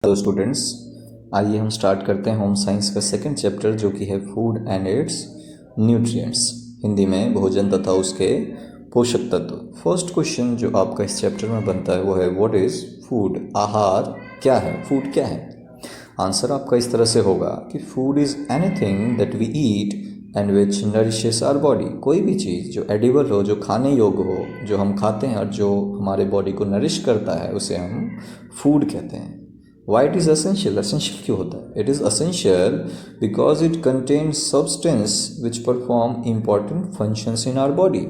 Hello students, आइए हम start करते हैं होम साइंस का सेकंड चैप्टर जो कि है food and it's nutrients. Hindi में भोजन तथा उसके पोषक तत्व। फर्स्ट क्वेश्चन जो आपका इस चैप्टर में बनता है वो है व्हाट इज़ फूड। आहार क्या है, फूड क्या है। आंसर आपका इस तरह से होगा कि food is anything that we eat and which nourishes our body. कोई भी चीज़ जो एडिबल हो, जो खाने योग्य हो, जो हम खाते हैं और जो हमारे बॉडी को नरिश करता है, उसे हम फूड कहते हैं। Why it is essential. Essential क्यों होता है? It is essential because it contains substance which perform important functions in our body.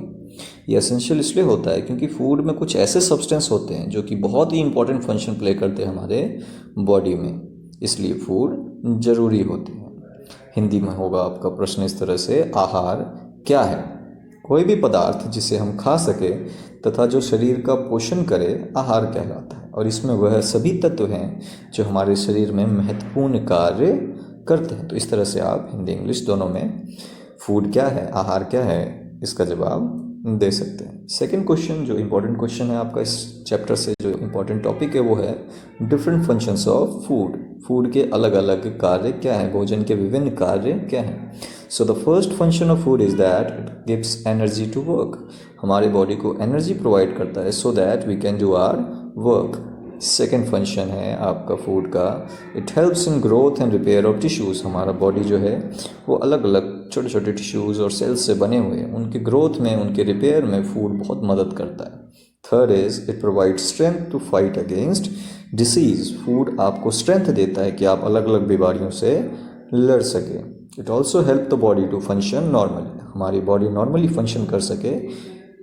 ये असेंशियल इसलिए होता है क्योंकि फूड में कुछ ऐसे सब्सटेंस होते हैं जो कि बहुत ही इंपॉर्टेंट फंक्शन प्ले करते हैं हमारे बॉडी में, इसलिए फूड ज़रूरी होती है। हिंदी में होगा आपका प्रश्न इस तरह से, आहार क्या है? कोई भी पदार्थ जिसे हम खा सके तथा जो शरीर का पोषण करे आहार कहलाता है, और इसमें वह सभी तत्व हैं जो हमारे शरीर में महत्वपूर्ण कार्य करते हैं। तो इस तरह से आप हिंदी इंग्लिश दोनों में फूड क्या है, आहार क्या है, इसका जवाब दे सकते हैं। सेकंड क्वेश्चन जो इम्पोर्टेंट क्वेश्चन है आपका इस चैप्टर से, जो इम्पोर्टेंट टॉपिक है वो है different functions of food. Food के अलग अलग कार्य क्या हैं, भोजन के विभिन्न कार्य क्या हैं। So the first function of food is that it gives energy to work. हमारी बॉडी को एनर्जी प्रोवाइड करता है so that we can do our work. Second function है आपका फूड का, it helps in growth and repair of tissues. हमारा body जो है वो अलग अलग छोटे छोटे टिश्यूज़ और सेल्स से बने हुए हैं, उनके ग्रोथ में, उनके रिपेयर में फूड बहुत मदद करता है। Third is it provide strength to fight against disease. Food आपको स्ट्रेंथ देता है कि आप अलग अलग बीमारियों से लड़ सके। It also help the body to function normally. हमारी बॉडी नॉर्मली फंक्शन कर सके,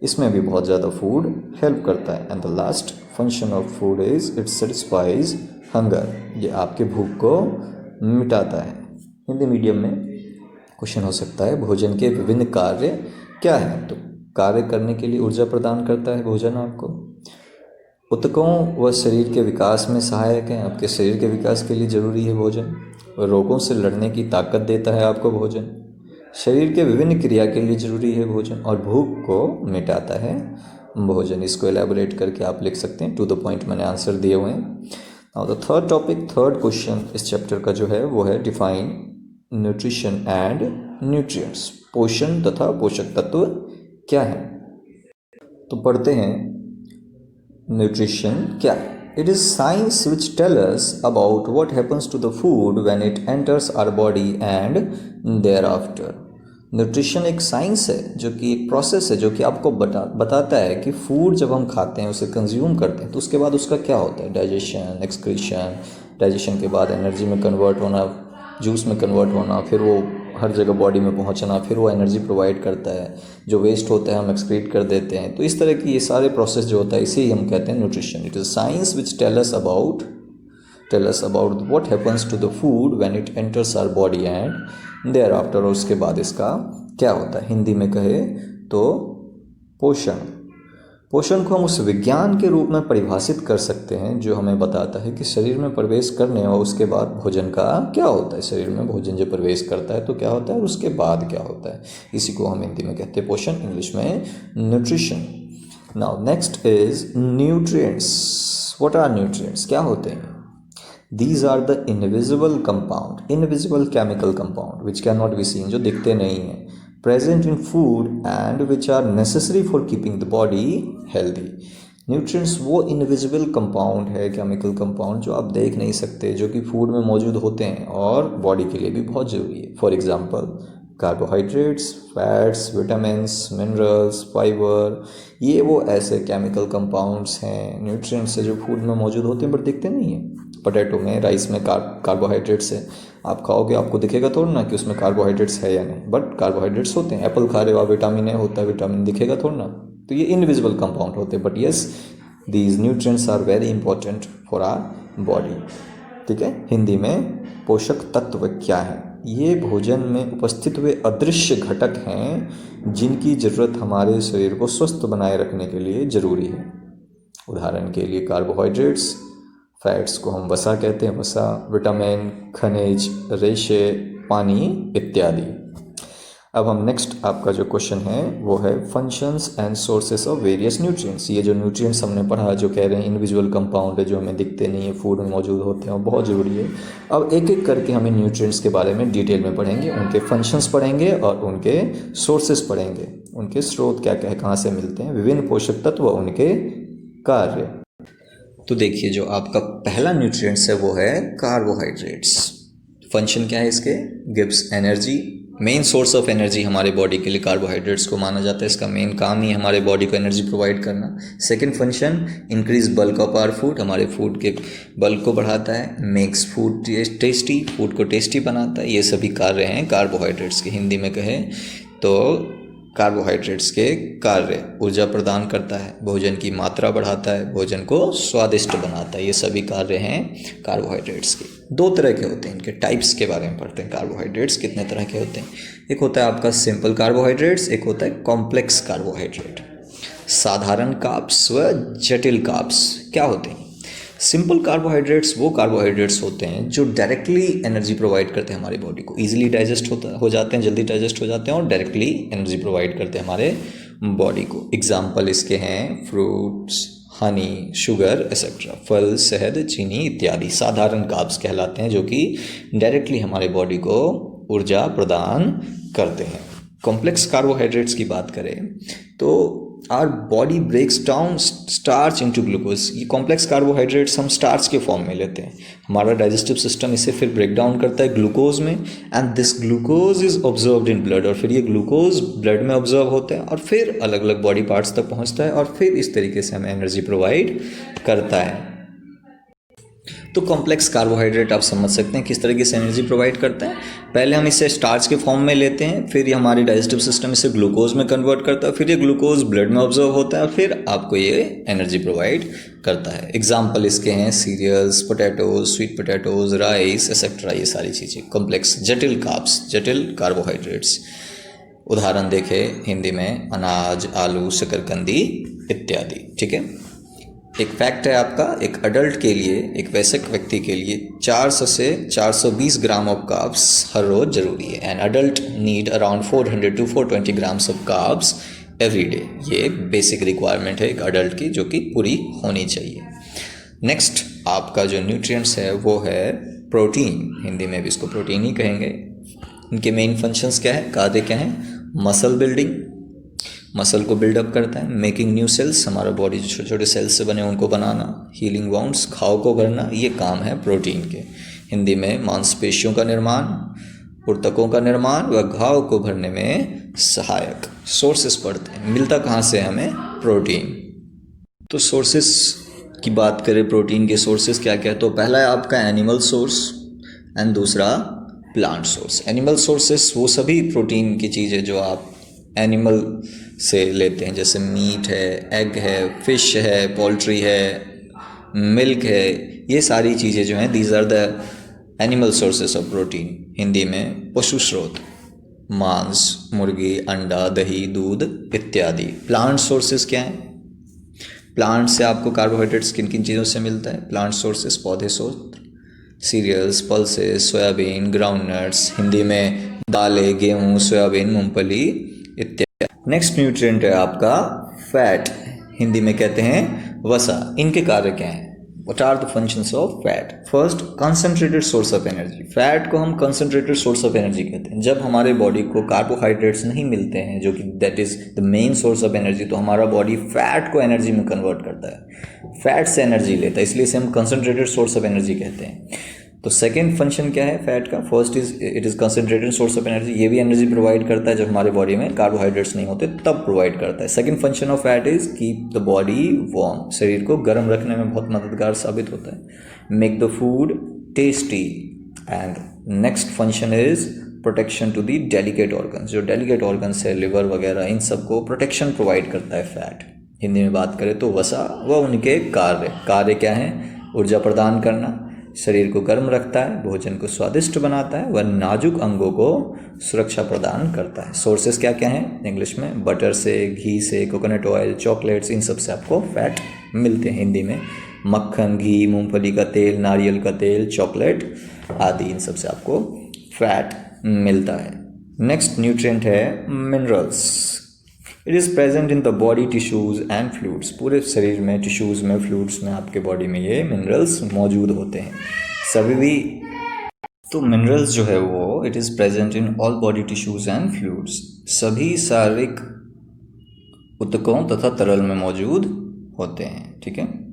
इसमें भी बहुत ज़्यादा फूड हेल्प करता है। And the last function of food is it satisfies hunger. ये आपके भूख को मिटाता है। हिंदी मीडियम में क्वेश्चन हो सकता है भोजन के विभिन्न कार्य क्या हैं। तो कार्य करने के लिए ऊर्जा प्रदान करता है भोजन आपको, ऊतकों व शरीर के विकास में सहायक है। आपके शरीर के विकास के लिए ज़रूरी है भोजन। रोगों से लड़ने की ताकत देता है आपको भोजन। शरीर के विभिन्न क्रिया के लिए ज़रूरी है भोजन, और भूख को मिटाता है भोजन। इसको एलैबोरेट करके आप लिख सकते हैं, टू द पॉइंट मैंने आंसर दिए हुए हैं। और the third topic, third question इस चैप्टर का जो है वो है डिफाइन न्यूट्रिशन एंड न्यूट्रिएंट्स। पोषण तथा पोषक तत्व क्या है। तो पढ़ते हैं न्यूट्रिशन क्या है। It is science which tell us about what happens to the food when it enters our body and thereafter. Nutrition एक साइंस है, जो कि एक प्रोसेस है जो कि आपको बताता है कि फूड जब हम खाते हैं, उसे कंज्यूम करते हैं, तो उसके बाद उसका क्या होता है, डाइजेशन, एक्सक्रीशन, डाइजेशन के बाद एनर्जी में कन्वर्ट होना, जूस में कन्वर्ट होना, फिर वो हर जगह बॉडी में पहुंचना, फिर वो एनर्जी प्रोवाइड करता है। जो वेस्ट होता है हम एक्सक्रीट कर देते हैं। तो इस तरह की ये सारे प्रोसेस जो होता है इसे ही हम कहते हैं nutrition. It is science which tell us about what happens to the food when it enters our body and thereafter. और उसके बाद इसका क्या होता है। हिंदी में कहे तो पोषण। पोषण को हम उस विज्ञान के रूप में परिभाषित कर सकते हैं जो हमें बताता है कि शरीर में प्रवेश करने और उसके बाद भोजन का क्या होता है। शरीर में भोजन जब प्रवेश करता है तो क्या होता है और उसके बाद क्या होता है, इसी को हम हिंदी में कहते हैं पोषण, इंग्लिश में nutrition. Now next is nutrients. What are nutrients, क्या होते हैं। These are the invisible compound, invisible chemical compound which can not be seen, जो दिखते नहीं हैं, present in food and which are necessary for keeping the body healthy. Nutrients वो invisible compound है, chemical compound जो आप देख नहीं सकते, जो कि फूड में मौजूद होते हैं और बॉडी के लिए भी बहुत ज़रूरी है। For example carbohydrates, fats, vitamins, minerals, fibre, ये वो ऐसे केमिकल कंपाउंड्स हैं, न्यूट्रिएंट्स है जो फूड में मौजूद होते हैं बट दिखते नहीं हैं। पोटैटो में, राइस में कार्बोहाइड्रेट्स है, आप खाओगे आपको दिखेगा थोड़ा ना कि उसमें कार्बोहाइड्रेट्स है या नहीं, बट कार्बोहाइड्रेट्स होते हैं। एप्पल खा रहे हो आप, विटामिन ए होता है, विटामिन दिखेगा थोड़ा ना। तो ये इनविजिबल कंपाउंड होते हैं, but yes these nutrients are very important for our body. ठीक है। हिंदी में पोषक तत्व क्या है। ये भोजन में उपस्थित हुए अदृश्य घटक हैं जिनकी ज़रूरत हमारे शरीर को स्वस्थ बनाए रखने के लिए ज़रूरी है। उदाहरण के लिए कार्बोहाइड्रेट्स, फैट्स को हम वसा कहते हैं, वसा, विटामिन, खनिज, रेशे, पानी इत्यादि। अब हम नेक्स्ट आपका जो क्वेश्चन है वो है functions and sources of various nutrients. ये जो न्यूट्रिएंट्स हमने पढ़ा, जो कह रहे हैं इनविजुअल कंपाउंड है जो हमें दिखते नहीं है, फूड में मौजूद होते हैं और बहुत ज़रूरी है। अब एक एक करके हमें न्यूट्रिएंट्स के बारे में डिटेल में पढ़ेंगे, उनके फंक्शंस पढ़ेंगे और उनके सोर्सेस पढ़ेंगे, उनके स्रोत क्या क्या है, कहाँ से मिलते हैं, विभिन्न पोषक तत्व, उनके कार्य। तो देखिए जो आपका पहला न्यूट्रिएंट्स है वो है कार्बोहाइड्रेट्स। फंक्शन क्या है इसके, gives energy. Main source of energy हमारे बॉडी के लिए कार्बोहाइड्रेट्स को माना जाता है, इसका मेन काम ही हमारे बॉडी को एनर्जी प्रोवाइड करना। Second function, increase bulk of our food, हमारे फूड के बल्क को बढ़ाता है। मेक्स फूड टेस्टी, फूड को टेस्टी बनाता है। ये सभी कार्य हैं कार्बोहाइड्रेट्स के। हिंदी में कहें तो कार्बोहाइड्रेट्स के कार्य, ऊर्जा प्रदान करता है, भोजन की मात्रा बढ़ाता है, भोजन को स्वादिष्ट बनाता है। ये सभी कार्य हैं कार्बोहाइड्रेट्स के। दो तरह के होते हैं, इनके टाइप्स के बारे में पढ़ते हैं। कार्बोहाइड्रेट्स कितने तरह के होते हैं, एक होता है आपका सिंपल कार्बोहाइड्रेट्स, एक होता है कॉम्प्लेक्स कार्बोहाइड्रेट। साधारण कार्ब्स व जटिल कार्ब्स क्या होते हैं। सिंपल कार्बोहाइड्रेट्स वो कार्बोहाइड्रेट्स होते हैं जो डायरेक्टली एनर्जी प्रोवाइड करते हैं हमारे बॉडी को, इजीली डाइजेस्ट हो जाते हैं, जल्दी डाइजेस्ट हो जाते हैं और डायरेक्टली एनर्जी प्रोवाइड करते हैं हमारे बॉडी को। एग्जाम्पल इसके हैं फ्रूट्स, हनी, शुगर एक्सेट्रा, फल, शहद, चीनी इत्यादि साधारण कार्ब्स कहलाते हैं जो कि डायरेक्टली हमारे बॉडी को ऊर्जा प्रदान करते हैं। कॉम्प्लेक्स कार्बोहाइड्रेट्स की बात करें तो our body breaks down starch into glucose. ये कॉम्प्लेक्स कार्बोहाइड्रेट्स हम स्टार्च के फॉर्म में लेते हैं, हमारा डाइजेस्टिव सिस्टम इसे फिर ब्रेक डाउन करता है ग्लूकोज में, and this glucose is observed in blood, और फिर ये ग्लूकोज ब्लड में ऑब्जर्व होता है और फिर अलग अलग बॉडी पार्ट्स तक पहुंचता है और फिर इस तरीके से हमें एनर्जी प्रोवाइड करता है। तो कॉम्प्लेक्स कार्बोहाइड्रेट आप समझ सकते हैं किस तरीके से एनर्जी प्रोवाइड करता है। पहले हम इसे स्टार्च के फॉर्म में लेते हैं, फिर ये हमारे डाइजेस्टिव सिस्टम इसे ग्लूकोज में कन्वर्ट करता है, फिर ये ग्लूकोज ब्लड में ऑब्जर्व होता है, फिर आपको ये एनर्जी प्रोवाइड करता है। एग्जाम्पल इसके हैं cereals, potatoes, sweet potatoes, rice etcetera, ये सारी चीज़ें कॉम्प्लेक्स। जटिल कार्ब्स, जटिल कार्बोहाइड्रेट्स, उदाहरण देखें हिंदी में अनाज, आलू, शकरकंदी इत्यादि। ठीक है, एक फैक्ट है आपका, एक अडल्ट के लिए, एक वयस्क व्यक्ति के लिए 400 से 420 ग्राम ऑफ कार्ब्स हर रोज जरूरी है। An adult need around 400 to 420 grams of carbs every day. ये एक बेसिक रिक्वायरमेंट है एक अडल्ट की जो कि पूरी होनी चाहिए। नेक्स्ट आपका जो न्यूट्रिएंट्स है वो है प्रोटीन, हिंदी में भी इसको प्रोटीन ही कहेंगे। इनके मेन फंक्शंस क्या है, कार्य क्या है, मसल बिल्डिंग, मसल को बिल्डअप करता है, मेकिंग न्यू सेल्स, हमारा बॉडी जो छोटे छोटे सेल्स से बने उनको बनाना, हीलिंग वाउंड्स, घाव को भरना, ये काम है प्रोटीन के। हिंदी में मांसपेशियों का निर्माण, ऊतकों का निर्माण व घाव को भरने में सहायक। सोर्सेस पढ़ते हैं, मिलता कहाँ से हमें, प्रोटीन। तो सोर्सेस की बात करें, प्रोटीन के सोर्सेस क्या क्या है, तो पहला है आपका एनिमल सोर्स एंड दूसरा प्लांट सोर्स। एनिमल सोर्सेस वो सभी प्रोटीन की चीज़ें जो आप एनिमल से लेते हैं, जैसे मीट है, एग है, फिश है, पोल्ट्री है, मिल्क है, ये सारी चीज़ें जो हैं these are the animal sources of protein. Hindi में पशु स्रोत, मांस, मुर्गी, अंडा, दही, दूध इत्यादि। प्लांट सोर्सेस क्या हैं, प्लांट से आपको कार्बोहाइड्रेट्स किन किन चीज़ों से मिलता है, प्लांट सोर्सेस पौधे स्रोत, cereals, pulses, soybean, groundnuts, Hindi में दालें, गेहूँ, सोयाबीन, मूंगफली इत्यादि। नेक्स्ट न्यूट्रिएंट है आपका फैट, हिंदी में कहते हैं वसा। इनके कार्य क्या हैं, what are the functions of fat. First, concentrated source of energy. Fat को हम कंसंट्रेटेड सोर्स ऑफ एनर्जी कहते हैं। जब हमारे बॉडी को कार्बोहाइड्रेट्स नहीं मिलते हैं जो कि that is the main source of energy, तो हमारा बॉडी फैट को एनर्जी में कन्वर्ट करता है, फैट से एनर्जी लेता है, इसलिए इसे हम कंसंट्रेटेड सोर्स ऑफ एनर्जी कहते हैं। तो सेकेंड फंक्शन क्या है फैट का, first is it is concentrated source of energy, ये भी एनर्जी प्रोवाइड करता है जब हमारे बॉडी में कार्बोहाइड्रेट्स नहीं होते तब प्रोवाइड करता है। Second function of fat is keep the body warm, शरीर को गर्म रखने में बहुत मददगार साबित होता है। Make the food tasty, and next function is protection to the delicate organs. जो डेलिकेट ऑर्गन्स है, लिवर वगैरह, इन सबको प्रोटेक्शन प्रोवाइड करता है फैट। हिंदी में बात करें तो वसा व उनके कार्य क्या है, ऊर्जा प्रदान करना, शरीर को गर्म रखता है, भोजन को स्वादिष्ट बनाता है व नाजुक अंगों को सुरक्षा प्रदान करता है। सोर्सेस क्या क्या हैं, इंग्लिश में बटर से, घी से, कोकोनट ऑयल, चॉकलेट्स, इन सब से आपको फैट मिलते हैं। हिंदी में मक्खन, घी, मूंगफली का तेल, नारियल का तेल, चॉकलेट आदि, इन सब से आपको फैट मिलता है। नेक्स्ट न्यूट्रिएंट है minerals. It is present in the body tissues and fluids. पूरे शरीर में, टिश्यूज़ में, फ्लूइड्स में, आपके बॉडी में ये मिनरल्स मौजूद होते हैं सभी भी। तो मिनरल्स जो है वो it is present in all body tissues and fluids, सभी शारीरिक ऊतकों तथा तरल में मौजूद होते हैं। ठीक है,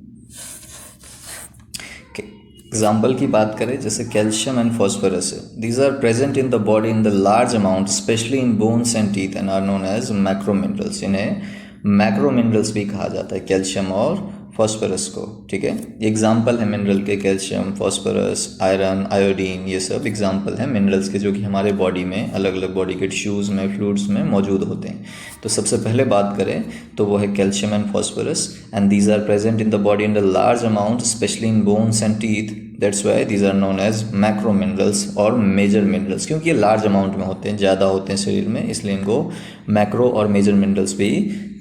एग्जाम्पल की बात करें जैसे कैल्शियम एंड फॉस्फोरस है, these are present in the body in the large amount specially in bones and teeth and are known as macro minerals. इन्हें मैक्रो मिनरल्स भी कहा जाता है, कैल्शियम और फॉस्फोरस को। ठीक है, एग्जाम्पल है मिनरल के कैल्शियम, फॉस्फोरस, आयरन, आयोडीन, ये सब एग्जाम्पल हैं मिनरल्स के जो कि हमारे बॉडी में, अलग अलग बॉडी के टिश्यूज़ में, फ्लूइड्स में मौजूद होते हैं। तो सबसे पहले बात करें तो वो है calcium and phosphorus, and these are present in the body in the large amount specially in bones and teeth, that's why these are known as macro minerals और मेजर मिनरल्स। क्योंकि ये लार्ज अमाउंट में होते हैं, ज़्यादा होते हैं शरीर में, इसलिए इनको मैक्रो और मेजर मिनरल्स भी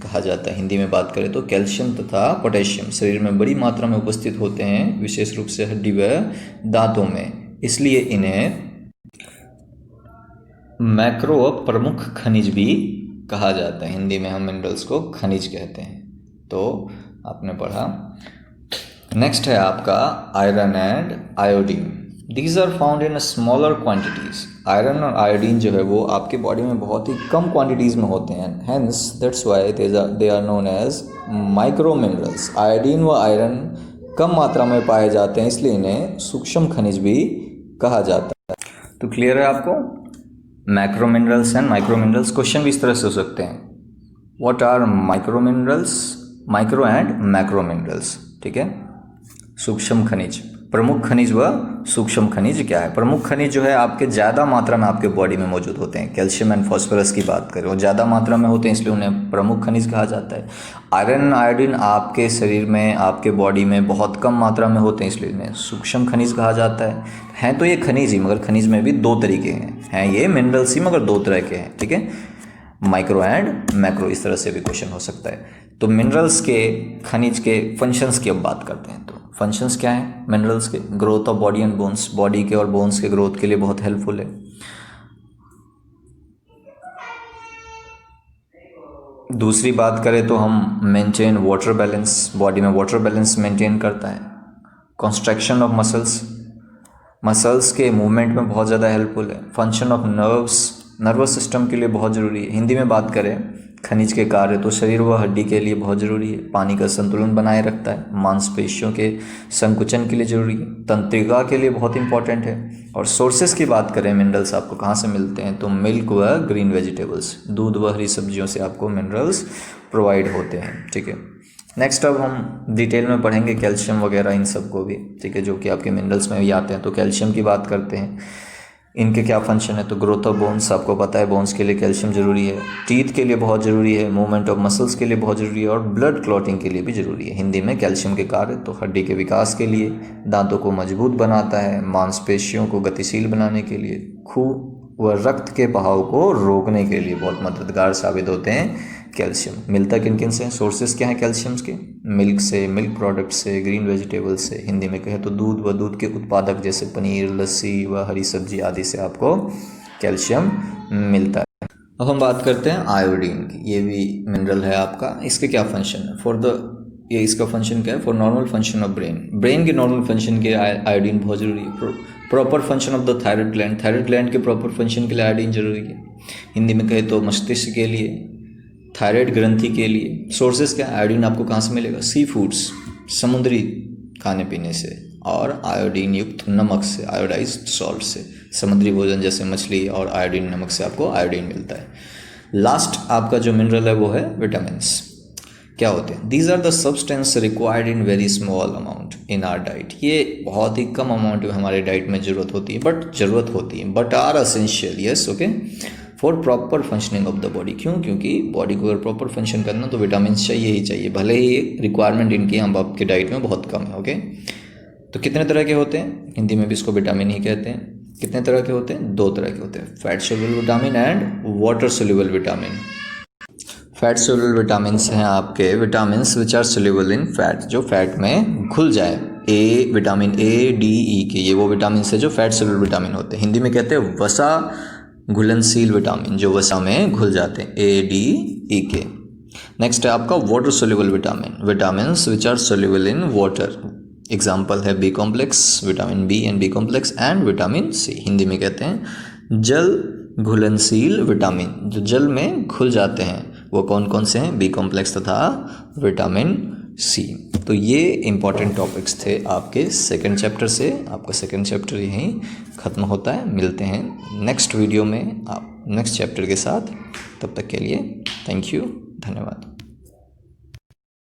कहा जाता है। हिंदी में बात करें तो कैल्शियम तथा पोटेशियम शरीर में बड़ी मात्रा में उपस्थित होते हैं, विशेष रूप से हड्डी व दांतों में, इसलिए इन्हें मैक्रो और प्रमुख खनिज भी कहा जाता है। हिंदी में हम मिनरल्स को खनिज कहते हैं। तो आपने पढ़ा। नेक्स्ट है आपका iron and iodine. These are found in smaller quantities. Iron और आयोडीन जो है वो आपके बॉडी में बहुत ही कम क्वांटिटीज़ में होते हैं, hence that's why they are known as micro minerals. Iodine व आयरन कम मात्रा में पाए जाते हैं, इसलिए इन्हें सूक्ष्म खनिज भी कहा जाता है। तो क्लियर है आपको? Macro minerals and micro minerals. Question भी इस तरह से हो सकते हैं, what are micro minerals, micro and macro minerals. ठीक है, सूक्ष्म खनिज, प्रमुख खनिज व सूक्ष्म खनिज क्या है? प्रमुख खनिज जो है आपके ज़्यादा मात्रा में आपके बॉडी में मौजूद होते हैं। कैल्शियम एंड फॉस्फोरस की बात करें, वो ज़्यादा मात्रा में होते हैं, इसलिए उन्हें प्रमुख खनिज कहा जाता है। आयरन आयोडीन आपके शरीर में, आपके बॉडी में बहुत कम मात्रा में होते हैं, इसलिए इन्हें सूक्ष्म खनिज कहा जाता है। हैं तो ये खनिज ही, मगर खनिज में भी दो तरीके हैं ये मिनरल्स ही, मगर दो तरह के हैं। ठीक है, माइक्रो एंड मैक्रो, इस तरह से भी क्वेश्चन हो सकता है। तो मिनरल्स के, खनिज के फंक्शंस की अब बात करते हैं। तो फंक्शंस क्या है मिनरल्स के? Growth of body and bones, body के और बोन्स के ग्रोथ के लिए बहुत हेल्पफुल है। दूसरी बात करें तो हम मेंटेन वाटर बैलेंस, बॉडी में वाटर बैलेंस मेंटेन करता है। कंस्ट्रक्शन ऑफ मसल्स, मसल्स के मूवमेंट में बहुत ज़्यादा हेल्पफुल है। Function of nerves, nervous system के लिए बहुत ज़रूरी है। हिंदी में बात करें खनिज के कार्य तो शरीर व हड्डी के लिए बहुत ज़रूरी है। पानी का संतुलन बनाए रखता है, मांसपेशियों के संकुचन के लिए ज़रूरी है, तंत्रिका के लिए बहुत इंपॉर्टेंट है। और सोर्सेज की बात करें मिनरल्स आपको कहाँ से मिलते हैं, तो मिल्क व ग्रीन वेजिटेबल्स, दूध व हरी सब्जियों से आपको मिनरल्स प्रोवाइड होते हैं। ठीक है, नेक्स्ट अब हम डिटेल में पढ़ेंगे कैल्शियम वगैरह इन सब को भी। ठीक है, जो कि आपके मिनरल्स में भी आते हैं। तो कैल्शियम की बात करते हैं, इनके क्या फंक्शन है? तो ग्रोथ ऑफ बोन्स, आपको पता है बोन्स के लिए कैल्शियम ज़रूरी है, टीथ के लिए बहुत ज़रूरी है, मूवमेंट ऑफ मसल्स के लिए बहुत ज़रूरी है, और ब्लड क्लॉटिंग के लिए भी ज़रूरी है। हिंदी में कैल्शियम के कार्य तो हड्डी के विकास के लिए, दांतों को मजबूत बनाता है, मांसपेशियों को गतिशील बनाने के लिए, खून व रक्त के बहाव को रोकने के लिए बहुत मददगार साबित होते हैं कैल्शियम। मिलता किन किन से? सोर्सेज क्या हैं कैल्शियम्स के? मिल्क से, मिल्क प्रोडक्ट से, ग्रीन वेजिटेबल से, हिंदी में कहें तो दूध व दूध के उत्पादक जैसे पनीर, लस्सी व हरी सब्जी आदि से आपको कैल्शियम मिलता है। अब हम बात करते हैं आयोडीन की। ये भी मिनरल है आपका। इसके क्या फंक्शन है? ये इसका फंक्शन क्या है? For normal function of brain, brain के नॉर्मल फंक्शन के आयोडीन बहुत ज़रूरी है। Proper function of the thyroid gland, thyroid gland के प्रॉपर फंक्शन के लिए आयोडीन जरूरी है। हिंदी में कहे तो मस्तिष्क के लिए, थायराइड ग्रंथि के लिए। सोर्सेज क्या? आयोडीन आपको कहाँ से मिलेगा? सी फूड्स, समुद्री खाने पीने से, और आयोडीन युक्त नमक से, आयोडाइज्ड सॉल्ट से, समुद्री भोजन जैसे मछली और आयोडीन नमक से आपको आयोडीन मिलता है। लास्ट आपका जो मिनरल है वो है विटामिन्स। क्या होते हैं? These are the substance required in very small amount in our diet. ये बहुत ही कम अमाउंट में हमारे डाइट में ज़रूरत होती है, but are essential, yes, okay, for proper functioning of the body. क्यों? क्योंकि बॉडी को अगर प्रॉपर फंक्शन करना तो विटामिन चाहिए ही चाहिए, भले ही रिक्वायरमेंट इनकी हम आपके डाइट में बहुत कम है। ओके, तो कितने तरह के होते हैं? हिंदी में भी इसको विटामिन ही कहते हैं। कितने तरह के होते हैं? दो तरह के होते हैं, fat soluble vitamin and water soluble vitamin. Fat soluble vitamins हैं आपके vitamins which are soluble in fat, जो फैट में घुल जाए। विटामिन ए, डी, ई के, ये वो विटामिन है जो फैट सोल्यूबल विटामिन होते हैं। हिंदी में कहते हैं वसा घुलनशील विटामिन जो वसा में घुल जाते हैं, ADEK। नेक्स्ट है आपका water soluble vitamin, vitamins which are soluble in water. Example है B complex, vitamin B and B complex and vitamin C. Hindi में कहते हैं जल घुलनशील विटामिन, जो जल में घुल जाते हैं वो कौन कौन से हैं, बी कॉम्प्लेक्स तथा विटामिन सी। तो ये इंपॉर्टेंट टॉपिक्स थे आपके सेकंड चैप्टर से। आपका सेकंड चैप्टर यहीं ख़त्म होता है। मिलते हैं नेक्स्ट वीडियो में आप नेक्स्ट चैप्टर के साथ। तब तक के लिए थैंक यू, धन्यवाद।